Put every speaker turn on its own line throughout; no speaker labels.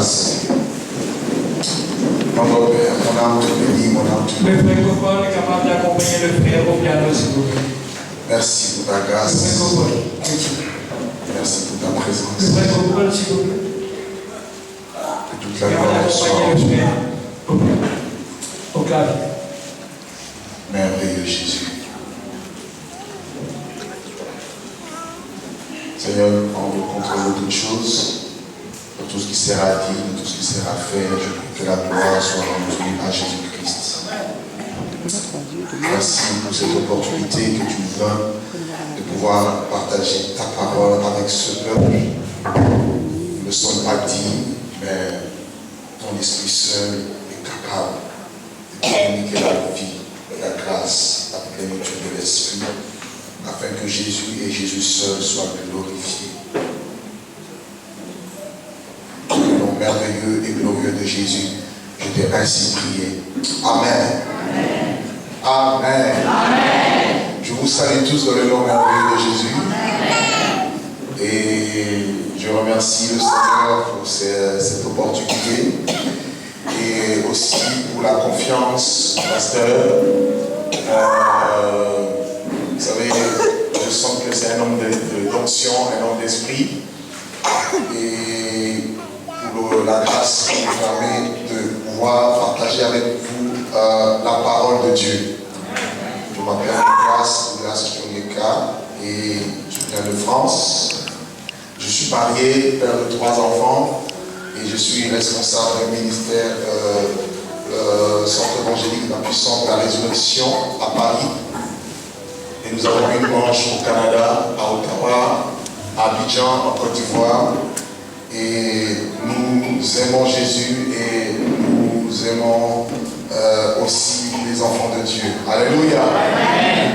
grâce. Notre Père, mon âme te bénit, mon âme te bénit. Merci pour ta grâce. Merci pour ta présence. Que toute la gloire soit en toi. Merveilleux Jésus. Seigneur, prends le contrôle de toutes choses, de tout ce qui sera dit, de tout ce qui sera fait. Je prie que la gloire soit rendue à Jésus-Christ. Merci pour cette opportunité que tu nous donnes de pouvoir partager ta parole avec ce peuple. Nous ne sommes pas dignes, mais ton Esprit seul est capable de communiquer la vie, la grâce, la plénitude de l'Esprit, afin que Jésus et Jésus seul soient glorifiés. Dans le nom merveilleux et glorieux de Jésus, je t'ai ainsi prié. Amen. Amen. Amen. Je vous salue tous dans le nom merveilleux de Jésus. Amen. Et je remercie le Seigneur pour cette opportunité et aussi pour la confiance, pasteur. Vous savez, je sens que c'est un homme d'onction, un homme d'esprit. Et pour la grâce qui nous permet de pouvoir partager avec vous la parole de Dieu. Je m'appelle Douglas Kiongeka et je viens de France. Je suis marié, père de 3 enfants et je suis responsable d'un ministère centre évangélique de la puissance de la résurrection à Paris. Et nous avons une branche au Canada, à Ottawa, à Abidjan, en Côte d'Ivoire. Et nous aimons Jésus et nous aimons aussi les enfants de Dieu. Alléluia.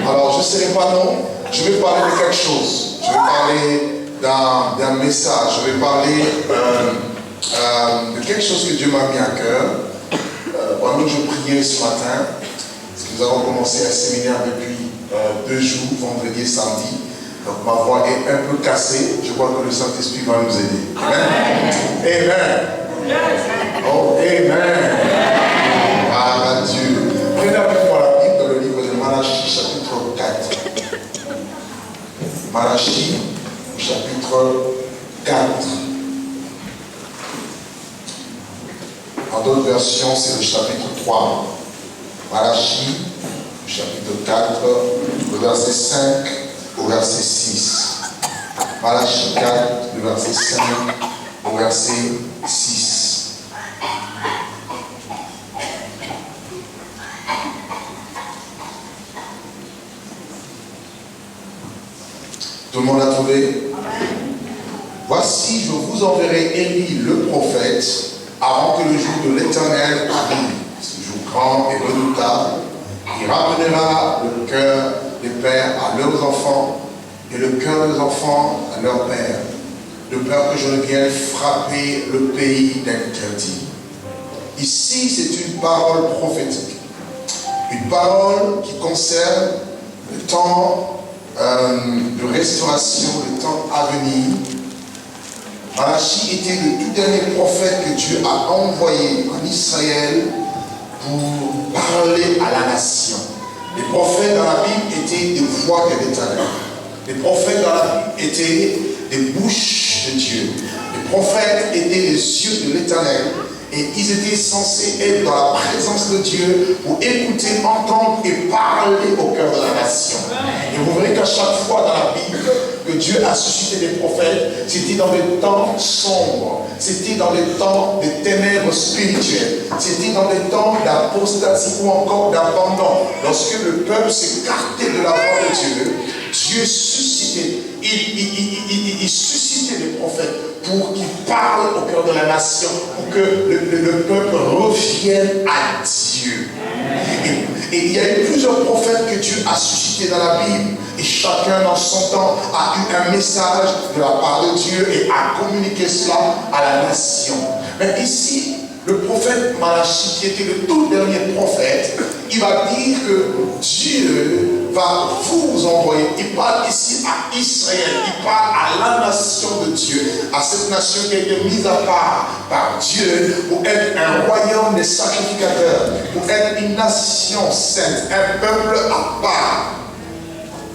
Alors, je ne serai pas long. Je vais parler de quelque chose. Je vais parler d'un message. Je vais parler de quelque chose que Dieu m'a mis à cœur. Pendant que je priais ce matin, parce que nous avons commencé un séminaire depuis 2 jours, vendredi et samedi. Donc ma voix est un peu cassée. Je crois que le Saint-Esprit va nous aider. Amen. Amen. Oh, Amen. Ah, Dieu. Prenez avec moi la Bible dans le livre de Malachie, chapitre 4. Malachie, chapitre 4. En d'autres versions, c'est le chapitre 3. Malachie, chapitre 4, le verset 5 au verset 6. Malachie 4, le verset 5 au verset 6. Tout le monde a trouvé? Voici, je vous enverrai Élie le prophète avant que le jour de l'Éternel arrive. Ce jour grand et redoutable, qui ramènera le cœur des pères à leurs enfants et le cœur des enfants à leurs pères, de peur que je ne vienne frapper le pays d'interdit. Ici, c'est une parole prophétique, une parole qui concerne le temps de restauration, le temps à venir. Malachie était le tout dernier prophète que Dieu a envoyé en Israël pour parler à la nation. Les prophètes dans la Bible étaient des voix de l'Éternel. Les prophètes dans la Bible étaient des bouches de Dieu. Les prophètes étaient les yeux de l'Éternel. Et ils étaient censés être dans la présence de Dieu pour écouter, entendre et parler au cœur de la nation. Et vous verrez qu'à chaque fois dans la Bible que Dieu a suscité des prophètes, c'était dans des temps sombres, c'était dans les temps des ténèbres spirituelles, c'était dans des temps d'apostasie ou encore d'abandon. Lorsque le peuple s'écartait de la voie de Dieu, Dieu suscitait, il suscitait des prophètes pour qu'ils parlent au cœur de la nation, pour que le peuple revienne à Dieu. Et il y a eu plusieurs prophètes que Dieu a suscités dans la Bible, et chacun dans son temps a eu un message de la part de Dieu et a communiqué cela à la nation. Mais ici, le prophète Malachie, qui était le tout dernier prophète, il va dire que Dieu va vous envoyer. Il parle ici à Israël, il parle à la nation de Dieu, à cette nation qui a été mise à part par Dieu pour être un royaume des sacrificateurs, pour être une nation sainte, un peuple à part.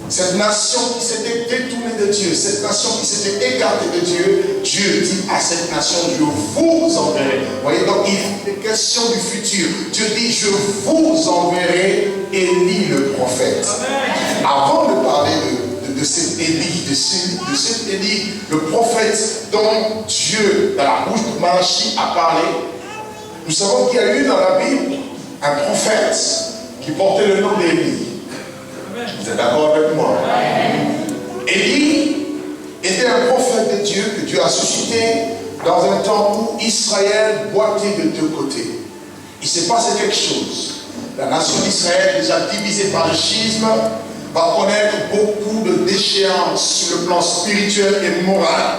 Cette nation qui s'était détournée de Dieu, cette nation qui s'était écartée de Dieu, Dieu dit à cette nation, je vous enverrai. Vous voyez, donc il est question du futur. Dieu dit, je vous enverrai Élie le prophète. Amen. Avant de parler de cet Élie, de cet Élie, le prophète dont Dieu, dans la bouche de Malachi, a parlé, nous savons qu'il y a eu dans la Bible un prophète qui portait le nom d'Élie. Vous êtes d'accord avec moi? Élie était un prophète de Dieu que Dieu a suscité dans un temps où Israël boitait de deux côtés. Il s'est passé quelque chose. La nation d'Israël, déjà divisée par le schisme, va connaître beaucoup de déchéances sur le plan spirituel et moral.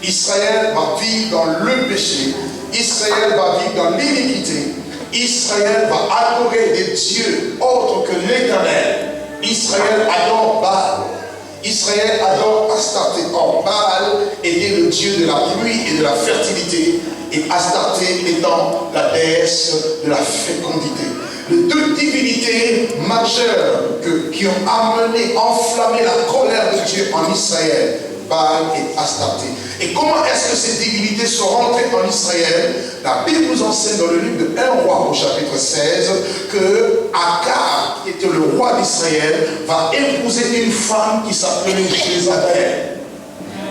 Israël va vivre dans le péché. Israël va vivre dans l'iniquité. Israël va adorer des dieux autres que l'Éternel. Israël adore Baal. Israël adore Astarté. Or, Baal était le dieu de la pluie et de la fertilité, et Astarté étant la déesse de la fécondité. Les deux divinités majeures qui ont enflammé la colère de Dieu en Israël, Baal et Astarté. Et comment est-ce que ces divinités sont rentrées en Israël? La Bible nous enseigne dans le livre de 1 roi au chapitre 16 que Akab, qui était le roi d'Israël, va épouser une femme qui s'appelait Jézabel.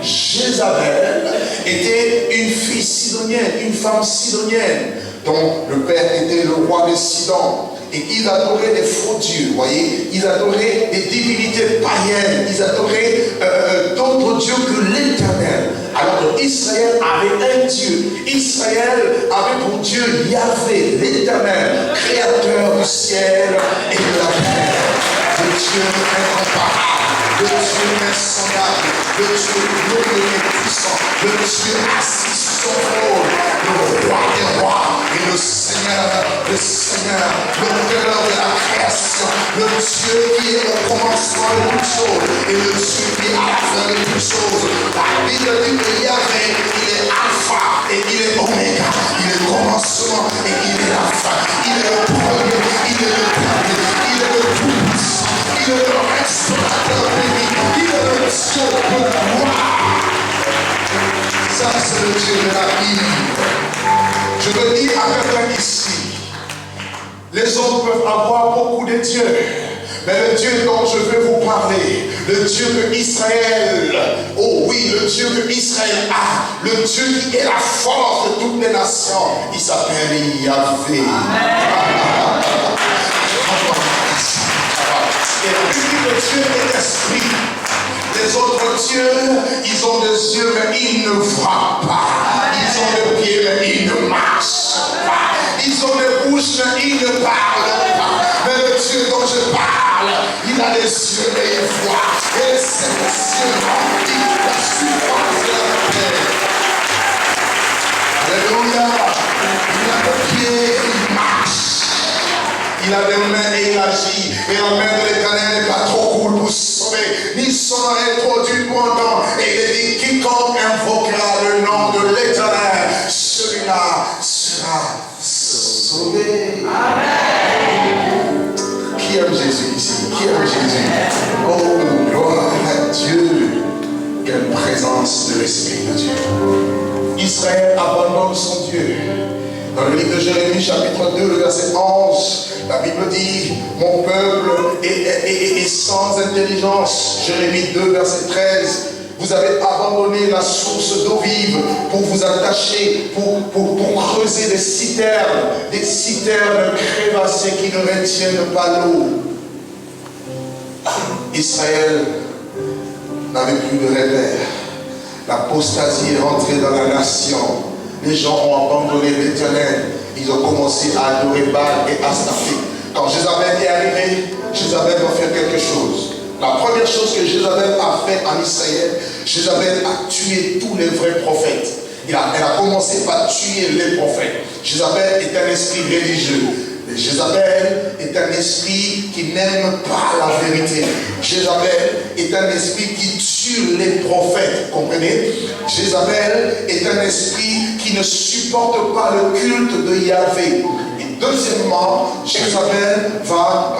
Jézabel était une fille sidonienne, une femme sidonienne, dont le père était le roi de Sidon. Et ils adoraient des faux dieux, vous voyez, ils adoraient des divinités païennes, ils adoraient d'autres dieux que l'Éternel. Alors que Israël avait un Dieu. Israël avait pour Dieu Yahvé, l'Éternel, créateur du ciel et de la terre. Le Dieu incomparable, le Dieu insondable, le Dieu glorieux et puissant, le Dieu assis sur son trône, le roi des rois et le Seigneur, le cœur de la création, le Dieu qui est au commencement de toutes choses et le Dieu qui est à la fin de toutes choses. La Bible dit que Yahvé, il est alpha et il est oméga, il est le commencement et il est la fin, il est le premier, il est le dernier, il est le tout-puissant, il est le restaurateur béni, il est le Dieu de gloire. Ça, c'est le Dieu de la Bible. Je veux dire à quelqu'un ici, les hommes peuvent avoir beaucoup de dieux, mais le Dieu dont je veux vous parler, le Dieu que Israël, oh oui, le Dieu que Israël a, le Dieu qui est la force de toutes les nations, il s'appelle Yahvé. Et la Bible de Dieu est esprit. Les autres dieux, ils ont des yeux, mais ils ne voient pas. Ils ont des pieds, mais ils ne marchent pas. Ils ont des bouches, mais ils ne parlent pas. Mais le Dieu dont je parle, il a des yeux, mais il voit. Et c'est le Dieu rempli la surface de la terre. Alléluia. Il a des pieds, il marche. Il a des mains et il agit. Et la main de l'Éternel n'est pas trop cool pour sauver, ni son oreille trop dure pour entendre. Et il dit, quiconque invoquera le nom de l'Éternel, celui-là sera sauvé. Amen. Qui aime Jésus ici? Qui aime Jésus? Oh, gloire à Dieu. Quelle présence de l'Esprit de Dieu. Israël abandonne son Dieu. Dans le livre de Jérémie, chapitre 2, le verset 11, la Bible dit, mon peuple est sans intelligence. Jérémie 2, verset 13, vous avez abandonné la source d'eau vive pour vous attacher, pour creuser des citernes crévassées qui ne retiennent pas l'eau. Israël n'avait plus de repère. L'apostasie est rentrée dans la nation. Les gens ont abandonné l'Éternel. Ils ont commencé à adorer Baal et Astarté. Quand Jézabel est arrivée, Jézabel va faire quelque chose. La première chose que Jézabel a fait en Israël, Jézabel a tué tous les vrais prophètes. Elle a commencé par tuer les prophètes. Jézabel est un esprit religieux. Jézabel est un esprit qui n'aime pas la vérité. Jézabel est un esprit qui tue les prophètes, comprenez? Jézabel est un esprit qui ne supporte pas le culte de Yahvé. Et deuxièmement, Jézabel va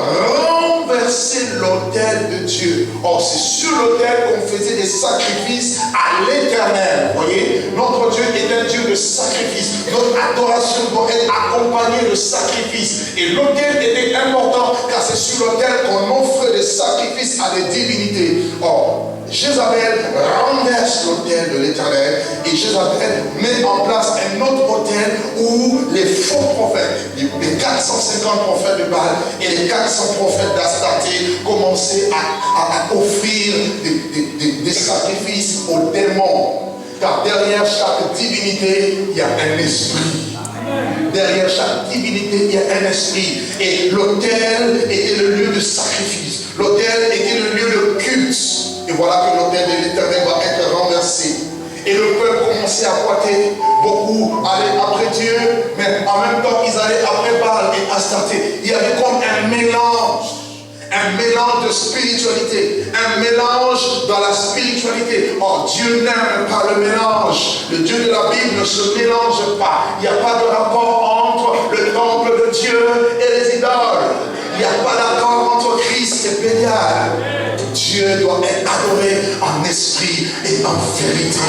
renverser l'autel de Dieu. Or, c'est sur l'autel qu'on faisait des sacrifices à l'Éternel. Vous voyez, notre Dieu est un Dieu de sacrifice. Notre adoration doit être accompagnée de sacrifices. Et l'autel était important car c'est sur l'autel qu'on offre des sacrifices à des divinités. Or, Jézabel renverse l'autel de l'Éternel et Jézabel met en place un autre autel où les faux prophètes, les 450 prophètes de Baal et les 400 prophètes d'Astarté commençaient à offrir des sacrifices aux démons. Car derrière chaque divinité, il y a un esprit. Derrière chaque divinité, il y a un esprit. Et l'autel était le lieu de sacrifice. L'autel était le lieu de culte. Et voilà que l'autel de l'Éternel va être renversé. Et le peuple commençait à boiter. Beaucoup allaient après Dieu, mais en même temps, ils allaient après Baal et Astarté. Il y avait comme un mélange de spiritualité, un mélange dans la spiritualité. Oh, Dieu n'aime pas le mélange. Le Dieu de la Bible ne se mélange pas. Il n'y a pas de rapport entre le temple de Dieu et les idoles. Il n'y a pas d'accord entre Christ et Bélial. Dieu doit être adoré en esprit et en vérité.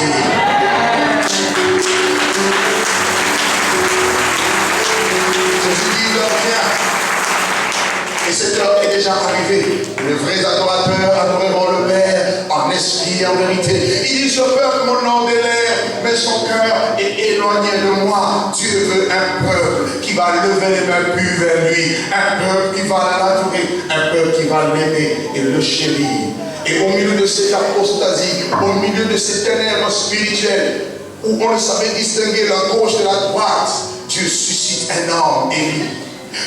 Jésus dit, l'heure vient. Et cette heure est déjà arrivée. Les vrais adorateurs adoreront le Père en esprit et en vérité. Il dit, je peuple mon nom de l'air, mais son cœur est éloigné de moi. Dieu veut un peuple qui va lever les mains pures vers lui. Un peuple qui va l'adorer. Un peuple qui va l'aimer et le chérir. Et au milieu de cette apostasie, au milieu de ces ténèbres spirituelles, où on ne savait distinguer la gauche de la droite, Dieu suscite un homme, Élie.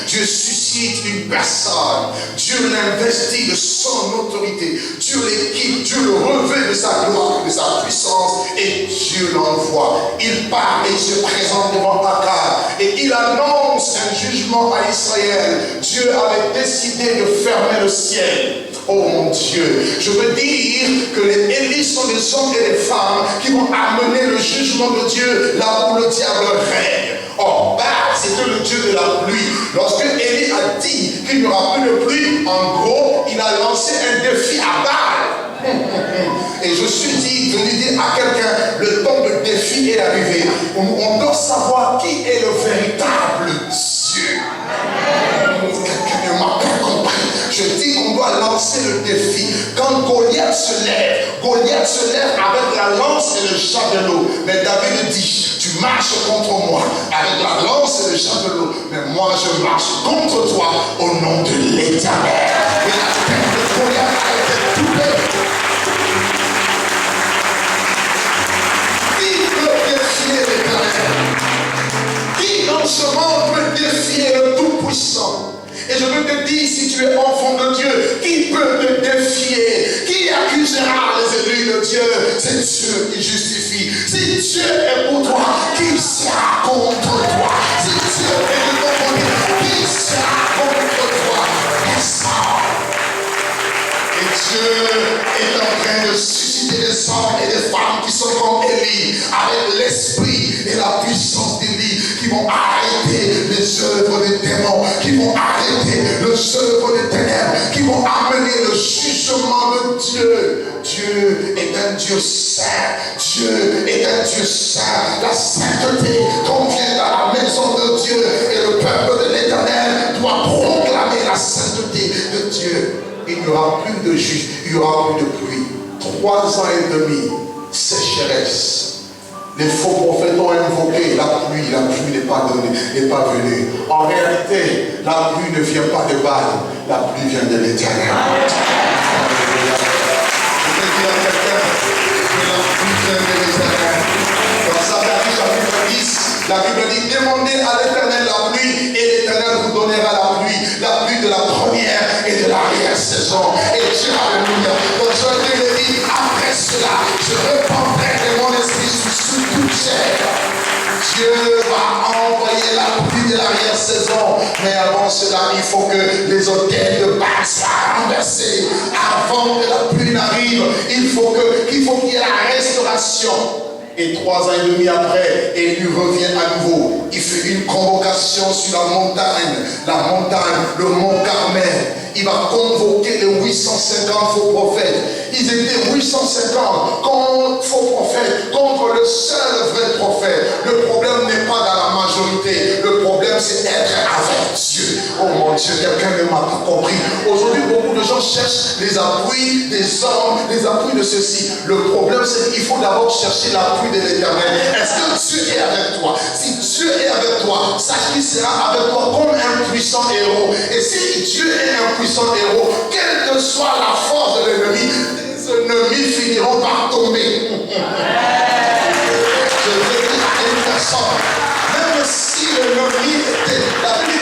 Dieu suscite une personne. Dieu l'investit de son autorité. Dieu l'équipe. Dieu le revêt de sa gloire, de sa puissance. Et Dieu l'envoie. Il part et il se présente devant Akab. Et il annonce un jugement à Israël. Dieu avait décidé de fermer le ciel. Oh mon Dieu, je veux dire que les Élis sont des hommes et des femmes qui vont amener le jugement de Dieu là où le diable règne. Or, Baal, c'était le Dieu de la pluie. Lorsque Élie a dit qu'il n'y aura plus de pluie, en gros, il a lancé un défi à Baal. Et je suis dit, venu dire à quelqu'un, le temps de défi est arrivé. On doit savoir qui est le véritable Dieu. Quelqu'un ne m'a pas compris. Je dis qu'on doit lancer le défi. Quand Goliath se lève avec la lance et le javelot. Mais David dit, tu marches contre moi avec la lance et le javelot. Mais moi je marche contre toi au nom de l'Éternel. Et la tête de Goliath a été coupée. Qui peut défier l'Éternel? Qui dans ce monde peut défier le Tout-Puissant? Et je veux te dire, si tu es enfant de Dieu, qui peut te défier? Qui accusera les élus de Dieu? C'est Dieu qui justifie. Si Dieu est pour toi, qui sera contre toi? Si Dieu est de ton côté, qui sera contre toi? Personne. Et Dieu est en train de susciter des hommes et des femmes qui sont comme Élie, avec l'esprit et la puissance d'Élie, qui vont arrêter les œuvres des démons, qui vont arrêter les œuvres des ténèbres, qui vont amener le jugement de Dieu. Dieu est un Dieu saint. Dieu est un Dieu saint. La sainteté convient à la maison de Dieu et le peuple de l'Éternel doit proclamer la sainteté de Dieu. Il n'y aura plus de juge, il n'y aura plus de pluie. 3 ans et demi, sécheresse. Les faux prophètes ont invoqué la pluie n'est pas donnée, n'est pas venue. En réalité, la pluie ne vient pas de Baal, la pluie vient de l'Éternel. Je vais dire à quelqu'un que la pluie vient de l'Éternel. Dans Zacharie chapitre 10, la Bible dit, demandez à l'Éternel la pluie et l'Éternel vous donnera la pluie de la première et de l'arrière-saison. Et Dieu, alléluia. Donc Dieu le dit, après cela, je répandrai de mon esprit sur toute chair. Dieu va envoyer la pluie de l'arrière-saison. Mais avant cela, il faut que les autels de Baal soient renversés. Avant que la pluie n'arrive, il faut qu'il y ait la restauration. Et 3 ans et demi après, Élie revient à nouveau. Il fait une convocation sur la montagne, le mont Carmel. Il va convoquer les 850 faux prophètes. Ils étaient 850 faux prophètes contre le seul vrai prophète. Le problème n'est pas dans la majorité. Le problème, c'est être avec Dieu. Oh mon Dieu, quelqu'un ne m'a pas compris. Aujourd'hui, beaucoup de gens cherchent les appuis des hommes, les appuis de ceci. Le problème, c'est qu'il faut d'abord chercher l'appui de l'Éternel. Est-ce que Dieu est avec toi? Si Dieu est avec toi, sache qu'il sera avec toi comme un puissant héros. Et si Dieu est un puissant héros, quelle que soit la force de l'ennemi, les ennemis finiront par tomber. Je veux dire à une personne, même si l'ennemi était, la Bible dit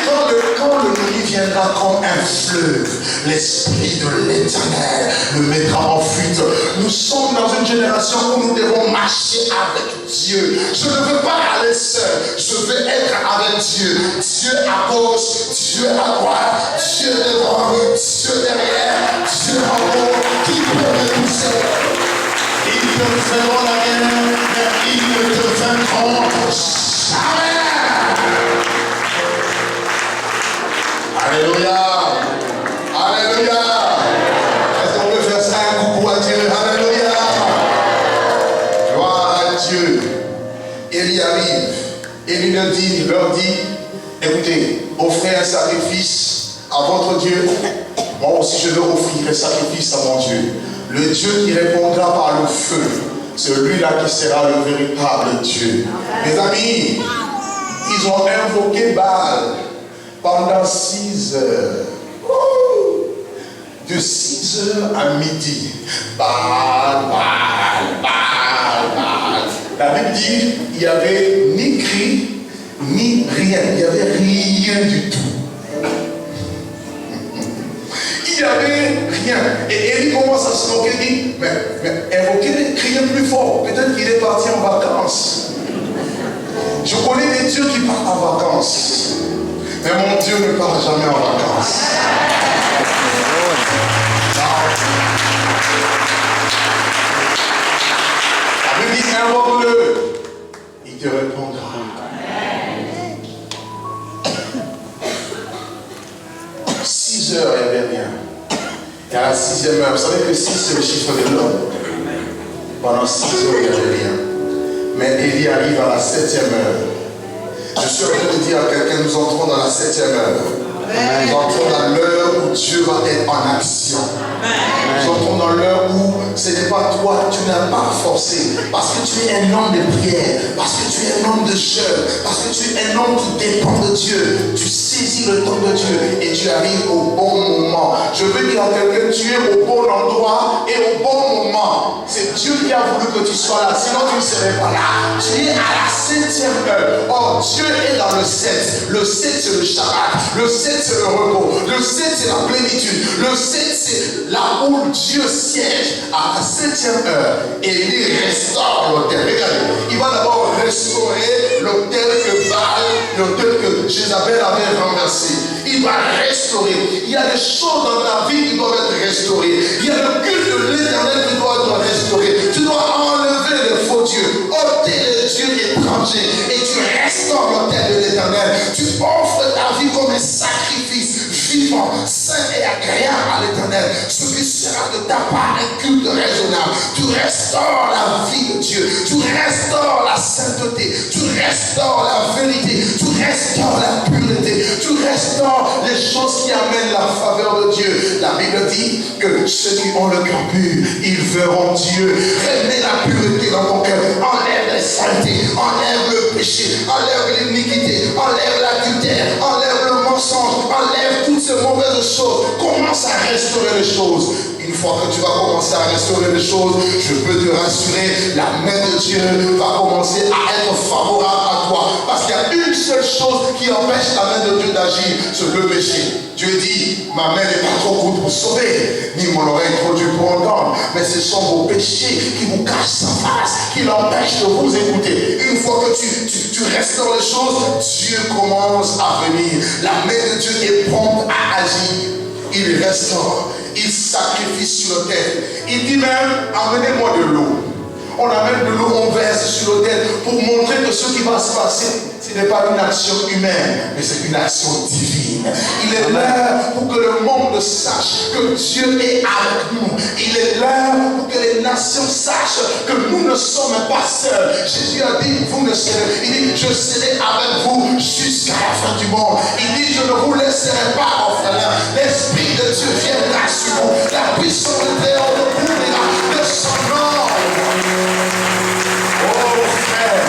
quand l'ennemi viendra comme un fleuve, l'Esprit de l'Éternel le mettra en fuite. Nous sommes dans une génération où nous devons marcher avec Dieu. Je ne veux pas aller seul, je veux être avec Dieu. Dieu à gauche, Dieu à droite, Dieu devant, Dieu derrière, Dieu en haut, qui peut me pousser? Ils te feront la guerre, mais ils ne te vaincront jamais. Alléluia. Alléluia. Est-ce qu'on peut faire ça un coucou à Dieu? Alléluia. Gloire à Dieu. Élie arrive. Élie leur dit, écoutez, offrez un sacrifice à votre Dieu. Moi aussi je veux offrir un sacrifice à mon Dieu. Le Dieu qui répondra par le feu, celui-là qui sera le véritable Dieu. Mes amis, ils ont invoqué Baal pendant 6 heures. De 6 heures à midi. Baal, Baal, Baal, Baal. La Bible dit il n'y avait ni cri, ni rien. Il n'y avait rien du tout. Il n'y avait rien. Et Élie commence à se moquer, dit, mais invoquez, criez plus fort. Peut-être qu'il est parti en vacances. Je connais des dieux qui partent en vacances. Mais mon Dieu ne part jamais en vacances. La Bible dit, invoque-le. Il te répondra. À 6 heures, il n'y avait rien. Et à la 6e heure, vous savez que 6 c'est le chiffre de l'homme. Pendant 6 heures, il n'y avait rien. Mais Élie arrive à la 7e heure. Je suis en train de dire à quelqu'un, nous entrons dans la 7e heure. Nous entrons dans l'heure où Dieu va être en action. Nous entrons dans l'heure où ce n'est pas toi, tu n'as pas forcé. Parce que tu es un homme de prière, parce que tu es un homme de jeûne, parce que tu es un homme qui dépend de Dieu. Tu saisis le temps de Dieu et tu arrives au bon moment. Je veux dire à quelqu'un, tu es au bon endroit et au bon moment. C'est Dieu qui a voulu que tu sois là, sinon tu ne serais pas là. Tu es à la 7e heure. Or, Dieu est dans le 7. Le 7 c'est le Shabbat. Le 7 c'est le repos. Le 7 c'est la plénitude. Le 7 c'est là où Dieu siège. À la 7e heure, Élie restaure l'autel. Regardez, il va d'abord restaurer l'autel que Baal, l'autel que Jézabel avait renversé. Il va restaurer. Il y a des choses dans ta vie qui doivent être restaurées. Il y a le culte de l'Éternel qui doit être restauré. Tu dois enlever les faux dieux, ôter les dieux étrangers et tu restaures l'autel de l'Éternel. Tu offres ta vie comme un sacrifice vivant, saint et agréable à l'Éternel. Celui sera de ta part un culte raisonnable. Tu restaures la vie de Dieu. Tu restaures la sainteté. Tu restaures la vérité. Tu restaures la pureté. Tu restaures les choses qui amènent la faveur de Dieu. La Bible dit que ceux qui ont le cœur pur, ils verront Dieu. Remets la pureté dans ton cœur. Enlève les saletés. Enlève le péché. Enlève l'iniquité. Enlève l'adultère. Enlève le mensonge. Enlève toutes ces mauvaises choses. Commence à restaurer les choses. Une fois que tu vas commencer à restaurer les choses, je peux te rassurer, la main de Dieu va commencer à être favorable à toi. Parce qu'il y a une seule chose qui empêche la main de Dieu d'agir, c'est le péché. Dieu dit, ma main n'est pas trop courte pour sauver, ni mon oreille trop dure pour entendre. Mais ce sont vos péchés qui vous cachent sa face, qui l'empêche de vous écouter. Une fois que tu restes dans les choses, Dieu commence à venir. La main de Dieu est prompte à agir. Il restaure, il sacrifie sur l'autel. Il dit même, amenez-moi de l'eau. On amène de l'eau, on verse sur l'autel pour montrer que ce qui va se passer, ce n'est pas une action humaine, mais c'est une action divine. Il est là pour que le monde sache que Dieu est avec nous. Il est là pour que les nations sachent que nous ne sommes pas seuls. Jésus a dit, vous ne serez. Il dit, je serai avec vous jusqu'à la fin du monde. Il dit, je ne vous laisserai pas orphelins. L'Esprit de Dieu viendra sur vous. La puissance de Dieu vous couvrira de son nom. Oh frère,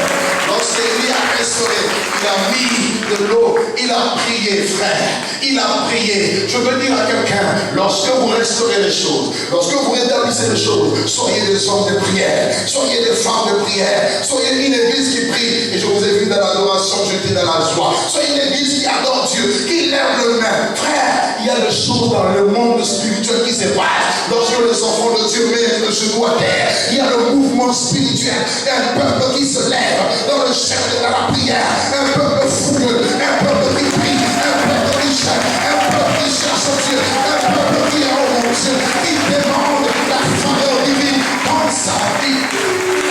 lorsqu'Élie a restauré, il a mis de l'eau, il a prié frère, il a prié. Je veux dire à quelqu'un, lorsque vous restaurez les choses, lorsque vous rétablissez les choses, soyez des hommes de prière, soyez des femmes de prière, soyez une église qui prie. Et je vous ai vu dans l'adoration, j'étais dans la joie. Soyez une église qui adore Dieu, qui lève le main. Frère, il y a des choses dans le monde spirituel qui se passent. Lorsque les enfants de Dieu mettent le genou à terre, il y a le mouvement spirituel. Il y a un peuple qui se lève dans le chef de la prière. Un peuple fougueux, un peuple qui prie, un peuple qui cherche, un peuple qui cherche Dieu, un peuple qui est au Dieu, qui demande la faveur divine dans sa vie.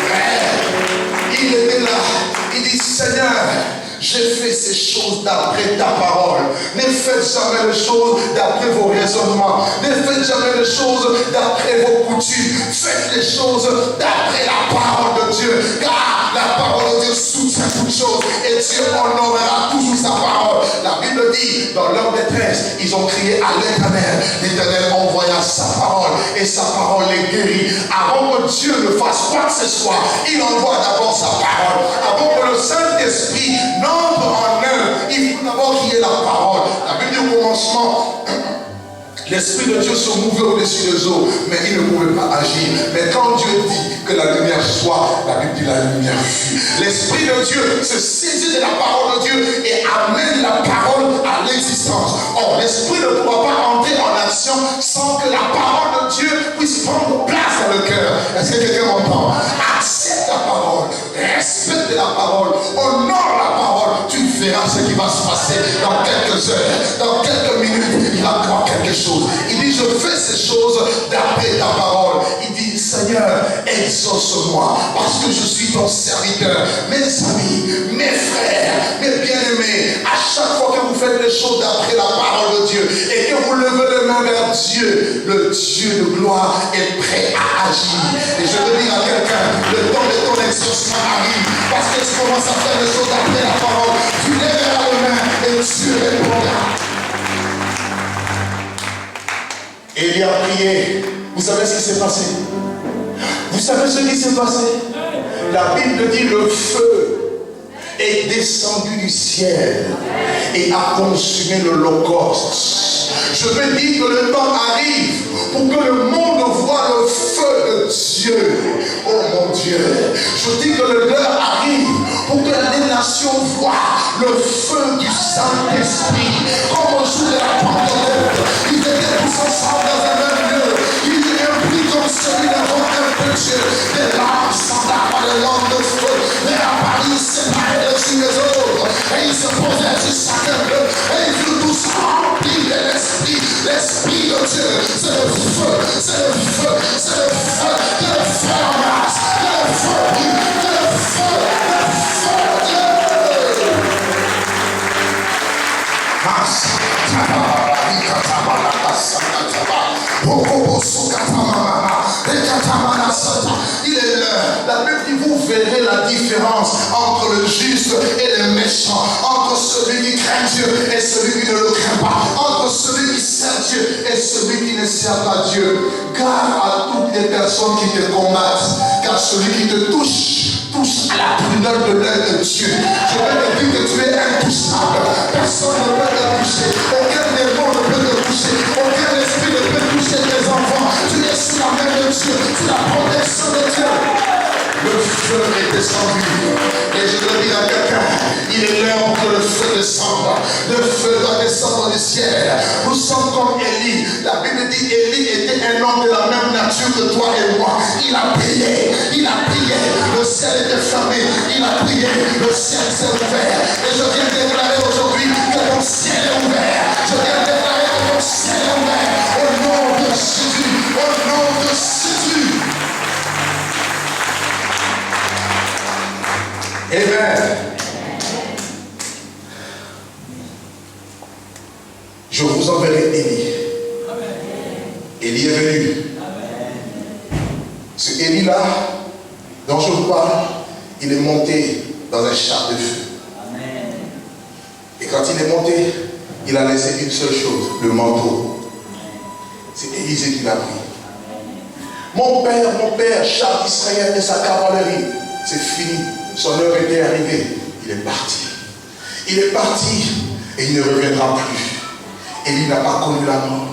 Frère, il était là, il dit Seigneur, j'ai fait ces choses d'après ta parole. Ne faites jamais les choses d'après vos raisonnements. Ne faites jamais les choses d'après vos coutumes. Faites les choses d'après la parole de Dieu. Car la parole de Dieu soutient toutes choses. Et Dieu honorera toujours sa parole. La Bible dit, dans leur détresse, ils ont crié à l'Éternel. L'Éternel envoya sa parole. Et sa parole les guérit. Avant que Dieu ne fasse quoi que ce soit, il envoie d'abord sa parole. Avant que le Saint-Esprit entre en eux, il faut d'abord qu'il y ait la parole. La Bible dit au commencement, l'Esprit de Dieu se mouvait au-dessus des eaux, mais il ne pouvait pas agir. Mais quand Dieu dit que la lumière soit, la Bible dit la lumière fut. L'Esprit de Dieu se saisit de la parole de Dieu et amène la parole à l'existence. Or, l'Esprit ne pourra pas entrer en action sans que la parole de Dieu puisse prendre place dans le cœur. Est-ce que quelqu'un m'entend? Accepte la parole, respecte la parole, honore la parole. Tu verras ce qui va se passer dans quelques heures, dans quelques minutes. Il va croire quelque chose. Il dit, je fais ces choses d'après ta parole. Il dit, Seigneur, exauce-moi, parce que je suis ton serviteur. Mes amis, mes frères, mes bien-aimés, à chaque fois que vous faites les choses d'après la parole de Dieu et que vous levez les mains vers Dieu, le Dieu de gloire est prêt à agir. Et je veux dire à quelqu'un, le temps de ton exaucement arrive, parce que tu commences à faire les choses d'après la parole. Tu lèveras les mains et Dieu répondra. Et il a prié. Vous savez ce qui s'est passé? Vous savez ce qui s'est passé? La Bible dit le feu est descendu du ciel et a consumé l'holocauste. Je veux dire que le temps arrive pour que le monde voit le feu de Dieu. Oh mon Dieu. Je dis que l'heure arrive pour que les nations voient le feu du Saint-Esprit. Comme au jour de la Pentecôte, ils étaient tous ensemble dans un même lieu. Il y a un bruit comme celui d'avoir un peu Dieu. Des larmes semblables à des langues de feu. Mais apparus séparés les uns les autres. Et ils se posaient sur chacun d'eux. Et ils furent tous remplis de l'Esprit. L'Esprit de Dieu, c'est le feu, c'est le feu, c'est le feu, que le feu embrasse, que le feu brûle, que le feu de Dieu. Il est l'heure. La Bible dit, vous verrez la différence entre le juste et le méchant, entre celui qui craint Dieu et celui qui ne le craint pas, entre celui qui sert Dieu et celui qui ne sert pas Dieu. Garde à toutes les personnes qui te combattent, car celui qui te touche à la prunelle de l'œil de Dieu. Je vais te dire que tu es intouchable. Personne ne peut te toucher. Aucun démon ne peut te toucher. Aucun esprit ne peut toucher tes enfants. Tu es sous la main de Dieu, sous la protection de Dieu. Le feu est descendu. Et je veux dire à quelqu'un, il est l'heure que le feu descende. Le feu doit descendre du ciel. Nous sommes comme Élie. La Bible dit Élie était un homme de la même nature que toi et moi. Il a prié. Il a prié. Le est ouvert. Et je viens déclarer aujourd'hui que ton ciel est ouvert. Je viens déclarer que ton ciel est ouvert. Au nom de Jésus. Au nom de Jésus. Amen. Je vous enverrai Élie. Élie est venu. Ce Élie-là, dont je vous parle, il est monté dans un char de feu. Et quand il est monté, il a laissé une seule chose, le manteau. C'est Élisée qui l'a pris. Mon père, Charles d'Israël et sa cavalerie, c'est fini. Son heure était arrivée. Il est parti. Il est parti et il ne reviendra plus. Élie n'a pas connu la mort.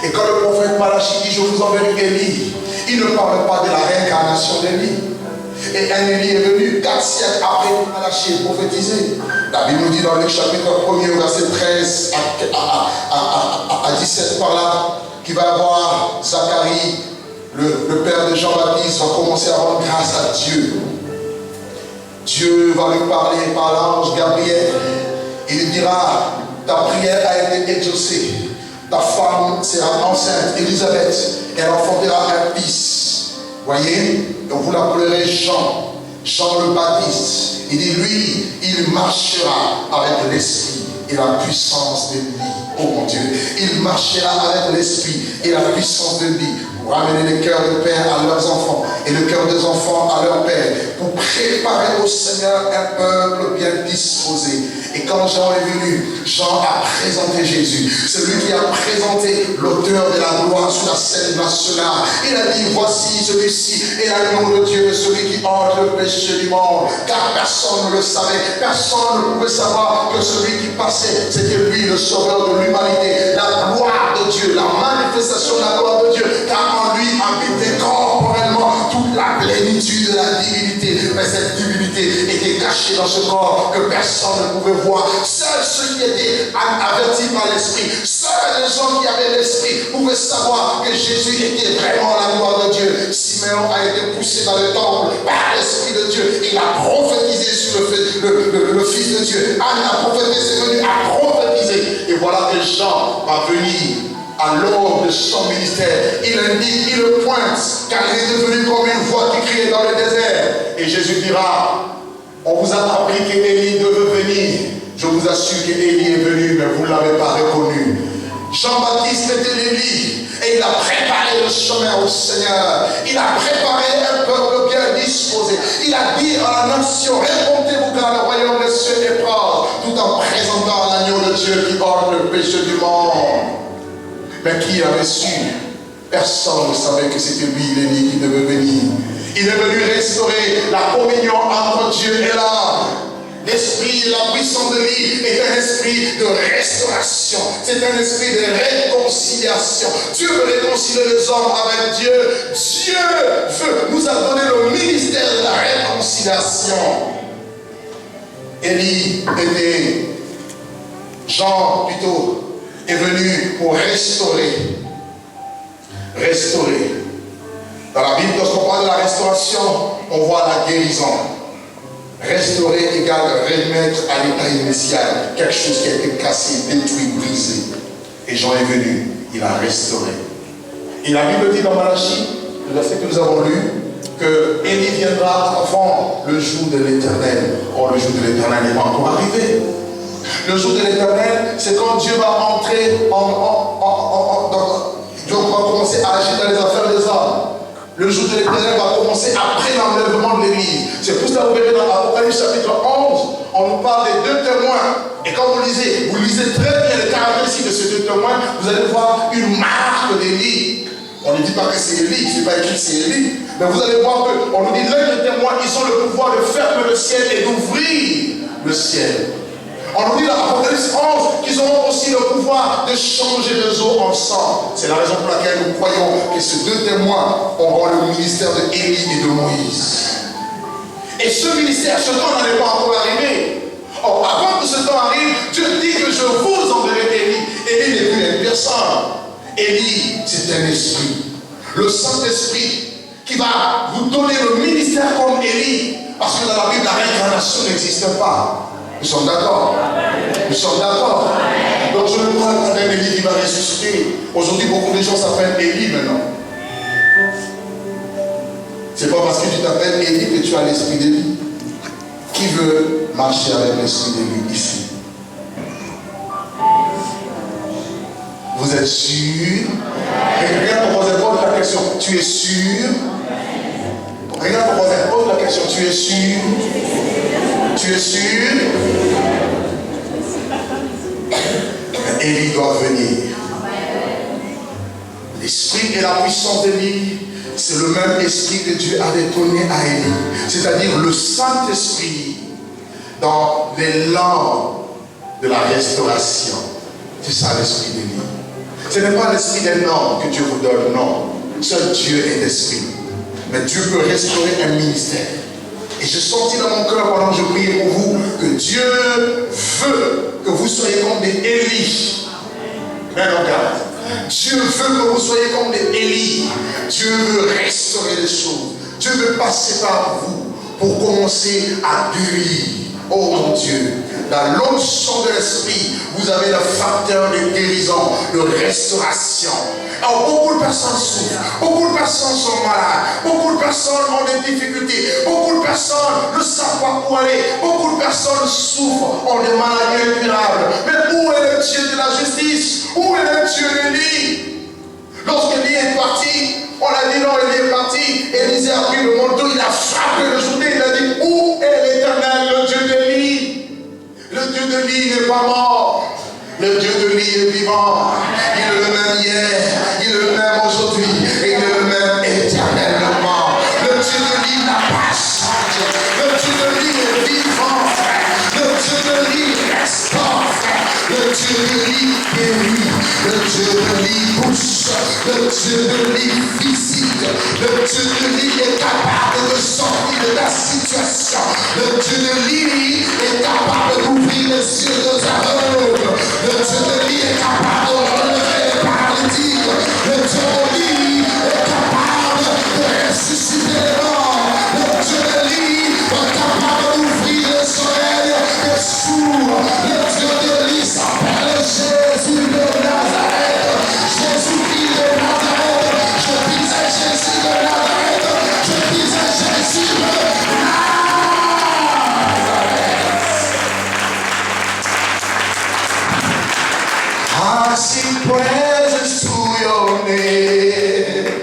Et quand le prophète Malachie dit, je vous enverrai Élie, il ne parle pas de la réincarnation d'Élie. Et un Élie est venu 4 siècles après Malachie est prophétisé. La Bible nous dit dans le chapitre 1er, verset 13 à 17 par là, qu'il va y avoir Zacharie, le père de Jean-Baptiste, va commencer à rendre grâce à Dieu. Dieu va lui parler par l'ange Gabriel. Il lui dira, ta prière a été exaucée. Ta femme sera enceinte, Élisabeth. Elle enfantera un fils. Voyez, donc vous l'appellerez Jean. Jean le Baptiste. Il dit, lui, il marchera avec l'esprit et la puissance de lui. Oh mon Dieu, il marchera avec l'esprit et la puissance de lui. Pour ramener les cœurs de père à leurs enfants et le cœur des enfants à leur père, pour préparer au Seigneur un peuple bien disposé. Et quand Jean est venu, Jean a présenté Jésus, celui qui a présenté l'auteur de la gloire sur la scène nationale. Il a dit, voici celui-ci est l'agneau de Dieu, celui qui ôte le péché du monde. Car personne ne le savait, personne ne pouvait savoir que celui qui passait, c'était lui le sauveur de l'humanité, la gloire de Dieu, la manifestation de la gloire de Dieu. Car en lui habitait corporellement toute la plénitude de la divinité. Mais cette divinité était cachée dans ce corps que personne ne pouvait voir. Seuls ceux qui étaient avertis par l'esprit, seuls les gens qui avaient l'esprit pouvaient savoir que Jésus était vraiment la gloire de Dieu. Simeon a été poussé dans le temple par l'esprit de Dieu. Il a prophétisé sur le Fils de Dieu. Anne a prophétisé, c'est venu à prophétiser. Et voilà que Jean va venir à l'aube de son ministère. Il indique, il le pointe, car il est devenu comme une voix qui criait dans le désert. Et Jésus dira, on vous a appris qu'Élie devait venir. Je vous assure qu'Élie est venu, mais vous ne l'avez pas reconnu. Jean-Baptiste était l'Élie, et il a préparé le chemin au Seigneur. Il a préparé un peuple bien disposé. Il a dit à la nation, répondez-vous car le royaume des cieux est proche, tout en présentant l'agneau de Dieu qui ôte le péché du monde. Mais qui avait su? Personne ne savait que c'était lui, l'Élie, qui devait venir. Il est venu restaurer la communion entre Dieu et l'homme. L'esprit, la puissance de lui est un esprit de restauration. C'est un esprit de réconciliation. Dieu veut réconcilier les hommes avec Dieu. Dieu nous a donné le ministère de la réconciliation. Élie était, Jean plutôt, est venu pour restaurer. Restaurer. Dans la Bible, lorsqu'on parle de la restauration, on voit la guérison. Restaurer égale remettre à l'état initial quelque chose qui a été cassé, détruit, brisé. Et Jean est venu, il a restauré. Et la Bible dit dans Malachie, le verset que nous avons lu, que Élie viendra avant le jour de l'Éternel. Or, le jour de l'Éternel n'est pas encore arrivé. Le jour de l'Éternel, c'est quand Dieu va entrer Dieu va commencer à agir dans les affaires des hommes. Le jour de l'Éternel va commencer après l'enlèvement de l'Église. C'est pour cela que vous verrez dans Apocalypse chapitre 11, on nous parle des 2 témoins. Et quand vous lisez très bien les caractéristiques de ces 2 témoins, vous allez voir une marque d'Élie. On ne dit pas que c'est Élie, c'est pas écrit que c'est Élie. Mais vous allez voir qu'on nous dit l'un des témoins, ils ont le pouvoir de fermer le ciel et d'ouvrir le ciel. On nous dit dans Apocalypse 11 qu'ils auront aussi le pouvoir de changer les eaux en sang. C'est la raison pour laquelle nous croyons que ces 2 témoins auront le ministère de Élie et de Moïse. Et ce ministère, ce temps n'en est pas encore arrivé. Or, avant que ce temps arrive, Dieu dit que je vous enverrai Élie. Élie n'est plus une personne. Élie, c'est un esprit. Le Saint-Esprit qui va vous donner le ministère comme Élie. Parce que dans la Bible, la réincarnation n'existe pas. Nous sommes d'accord. Nous sommes d'accord. Donc je ne parle pas d'un Élie qui va ressusciter. Aujourd'hui, beaucoup de gens s'appellent Élie maintenant. C'est pas parce que tu t'appelles Élie que tu as l'esprit d'Élie. Qui veut marcher avec l'esprit d'Élie ici? Vous êtes sûr? Regarde ton voisin, pose la question. Tu es sûr? Regarde ton voisin, pose la question. Tu es sûr? Tu es sûr? Élie doit venir. L'esprit et la puissance d'Élie, c'est le même esprit que Dieu avait donné à Élie. C'est-à-dire le Saint-Esprit dans les langues de la restauration. C'est ça l'esprit d'Élie. Ce n'est pas l'esprit des normes que Dieu vous donne, non. Seul Dieu est l'esprit. Mais Dieu peut restaurer un ministère. Et j'ai senti dans mon cœur pendant que je priais pour vous que Dieu veut que vous soyez comme des Élie. Mais regarde, Dieu veut que vous soyez comme des Élie. Dieu veut restaurer les choses. Dieu veut passer par vous pour commencer à guérir. Oh mon Dieu, dans l'onction de l'esprit, vous avez le facteur de guérison, de restauration. Alors, beaucoup de personnes souffrent, beaucoup de personnes sont malades, beaucoup de personnes ont des difficultés, beaucoup de personnes ne savent pas où aller, beaucoup de personnes souffrent, ont des maladies incurables. Mais où est le Dieu de la justice? Où est le Dieu d'Élie? Lorsqu'Élie est parti, on a dit non, Élie est parti, Élisée a pris le manteau, il a frappé le genou, il a dit où est l'Éternel, le Dieu d'Élie? Le Dieu d'Élie n'est pas mort. Le Dieu de l'île est vivant. Il est le même hier, il est le même aujourd'hui, et il est le même éternellement. Le Dieu de l'île n'a pas changé. Le Dieu de l'île est vivant, frère. Le Dieu de l'île restaure, frère. Le Dieu de l'île guérit. Le Dieu de l'île pousse. Le Dieu de l'île visite. Le Dieu de l'île est capable de sortir de ta situation. Le Dieu de l'île est capable d'ouvrir les yeux de ta aveugles. Le Dieu de l'île est capable de relever les paralytiques. Le Dieu de l'île est capable de ressusciter les morts. Le Dieu de l'île est capable d'ouvrir les oreilles des sourds. Le Dieu de l'île s'appelle Jésus de Nazareth. Jésus-Christ de Nazareth. Je disais Jésus de Nazareth. Je disais Jésus de Nazareth. I sing praises to your name.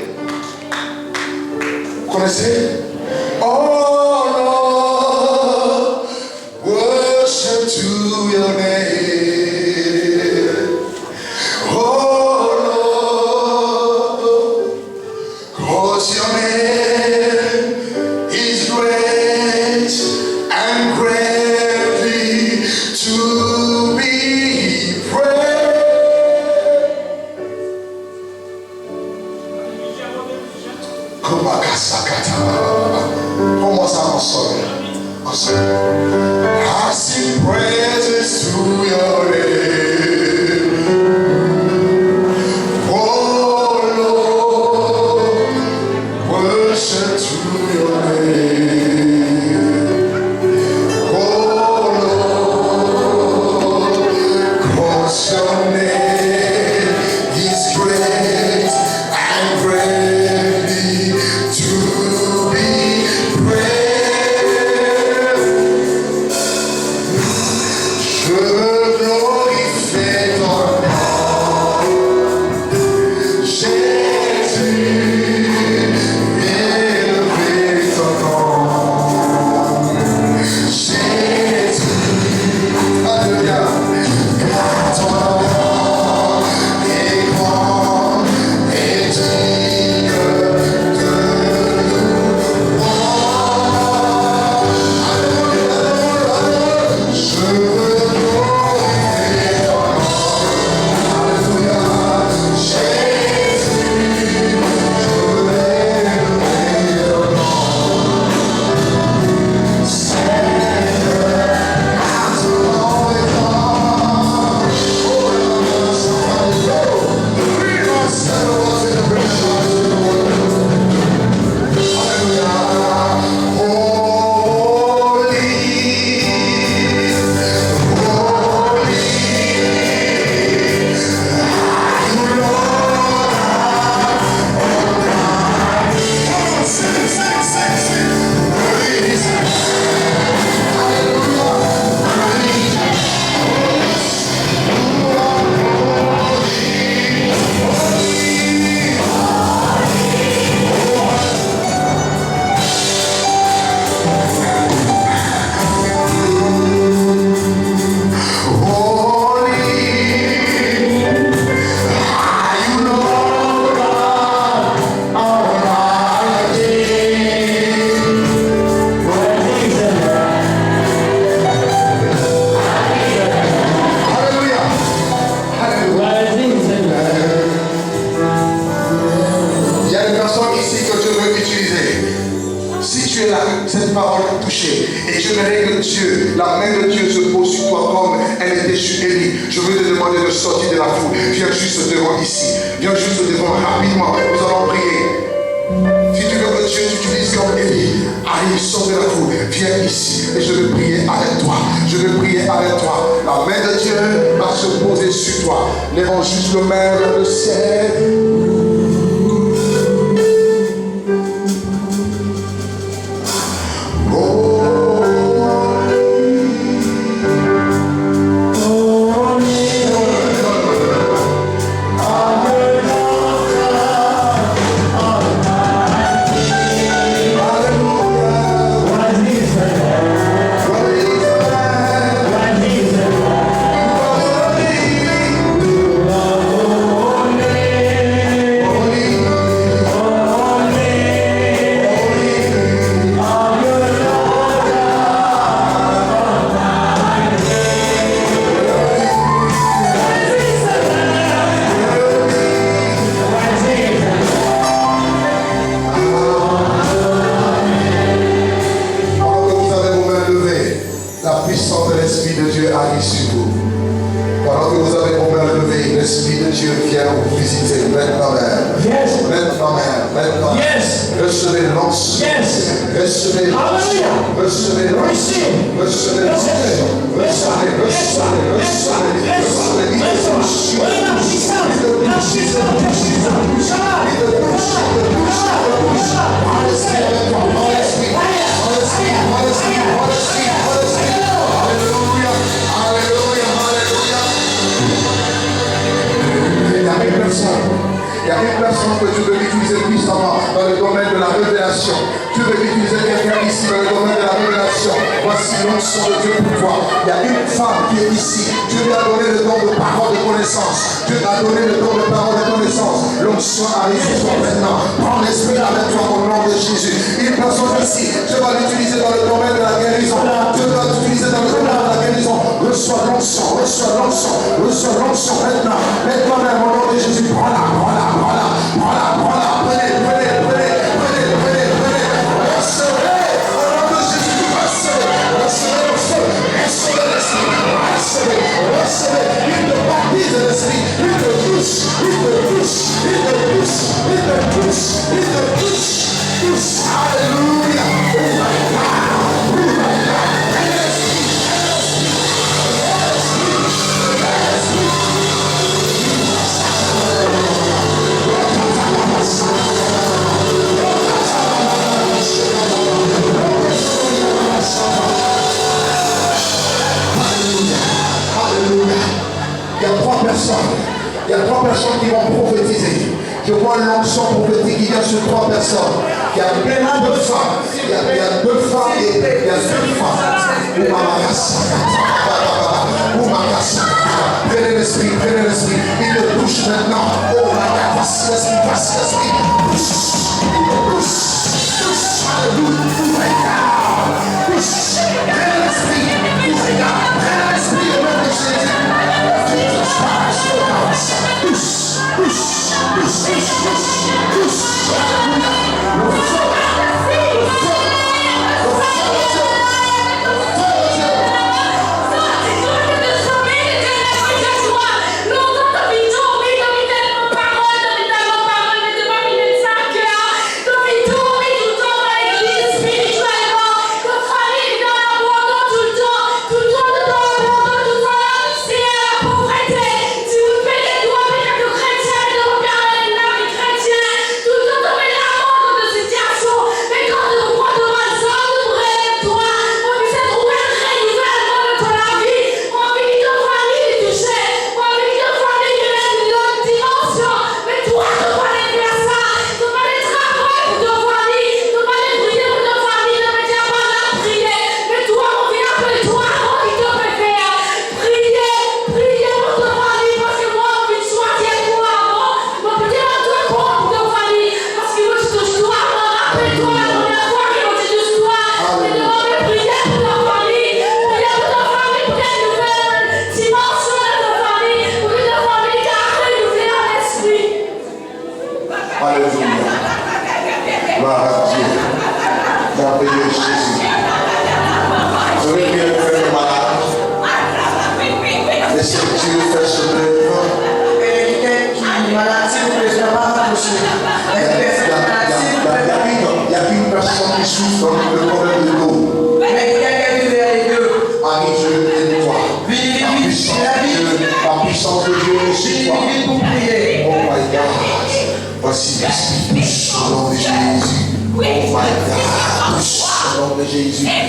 Vous connaissez? Oh Lord, worship to your name. Oh Lord, 'cause your name is great and greatly to be praised. Comment ça ensemble? I sing praises to your name. Oh Lord, worship to your name. Oh Lord, 'cause your name is great and greatly to be praised. cette parole toucher. Et j'aimerais que Dieu, la main de Dieu se pose sur toi comme elle était sur Élie. Je veux te demander de sortir de la foule. Viens juste devant ici. Viens juste devant rapidement. Nous allons prier. Si tu veux que Dieu t'utilise comme Élie, arrive, sors de la foule, viens ici et je vais prier avec toi. Je vais prier avec toi. La main de Dieu va se poser sur toi. Lèvons juste le main dans le ciel.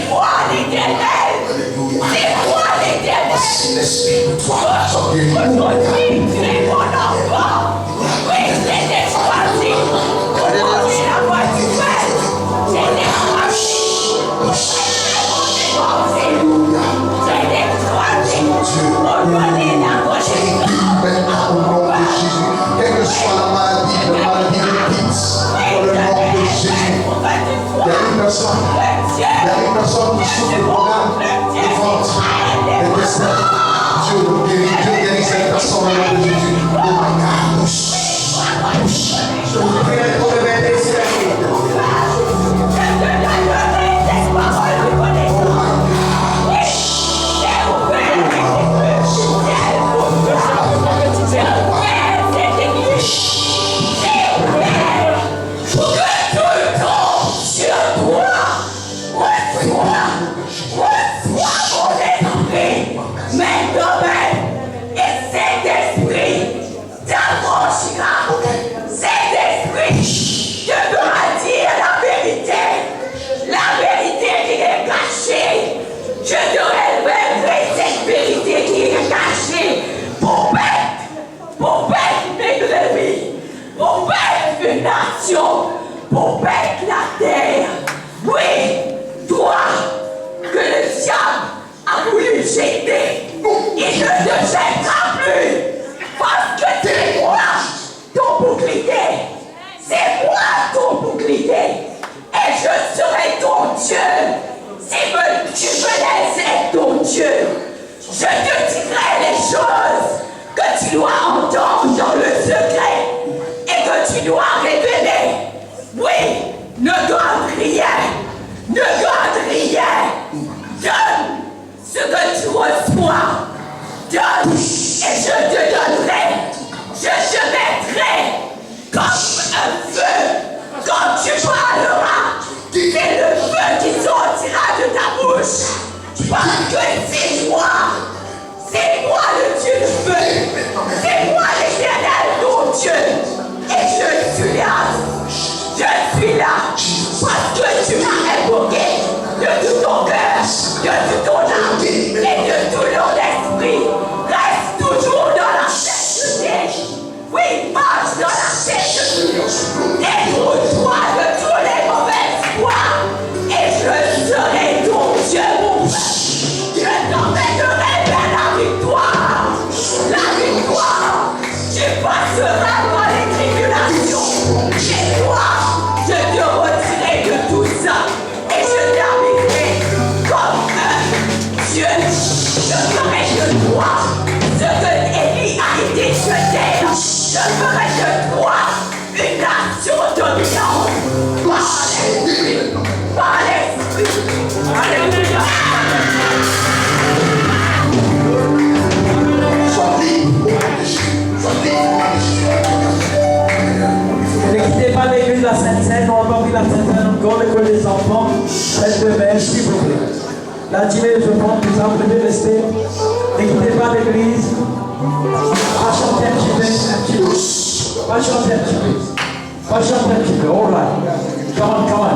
C'est moi l'Éternel. C'est moi l'Éternel.
Si l'Esprit de toi soit guéri.
Aujourd'hui, tu es mon enfant. Oui, je t'ai choisi. Aujourd'hui, la voix du Père. Je t'ai choisi. Je t'ai choisi. Aujourd'hui, la voix du Père.
Au nom de Jésus, quelle que soit la maladie de Pitts, au nom de Jésus, il y a une personne qui souffre de problème de ventre, de destin. Dieu guérit cette personne au nom de Jésus. Oh my God. Je vous prie pour le mettre ici.
Je te révélerai cette vérité qui est cachée pour perdre mes ennemis, pour perdre une nation, pour perdre la terre. Oui, toi, que le diable a voulu jeter, il ne te jettera plus, parce que c'est moi ton bouclier, c'est moi ton bouclier, et je serai ton Dieu. Si tu veux être ton Dieu, je te dirai les choses que tu dois entendre dans le secret et que tu dois révéler. Oui, ne garde rien, ne garde rien. Donne ce que tu reçois. Donne et je te donnerai. Je te mettrai comme un feu quand tu parleras. C'est le feu qui sortira de ta bouche. Parce que c'est moi le Dieu de feu. C'est moi l'Éternel, ton Dieu. Et je suis là. Je suis là. Parce que tu m'as invoqué de tout ton cœur, de tout ton âme et de tout ton esprit. Reste toujours dans la sainteté. Oui, marche dans la sainteté. Dépouille-toi de tous les mauvaises voies. Et je serai ton Dieu, mon Père. Je t'emmènerai vers la victoire. La victoire. Tu passeras par les tribulations. Et toi, je te retirerai de tout ça. Et je t'habillerai comme un Dieu. Je ferai de toi ce que Élie a été jeté. Je ferai de toi une nation dominante. Par l'esprit. Alléluia.
Ne quittez pas l'église de la Sainte-Seine, on va ouvrir la Sainte-Seine encore, l'école des enfants, faites de même, s'il vous plaît. La dimanche, je pense que vous pouvez rester. Ne quittez pas l'église. Va chanter un petit peu, Va chanter un petit peu. Va chanter un petit peu, all right. Come on, come on.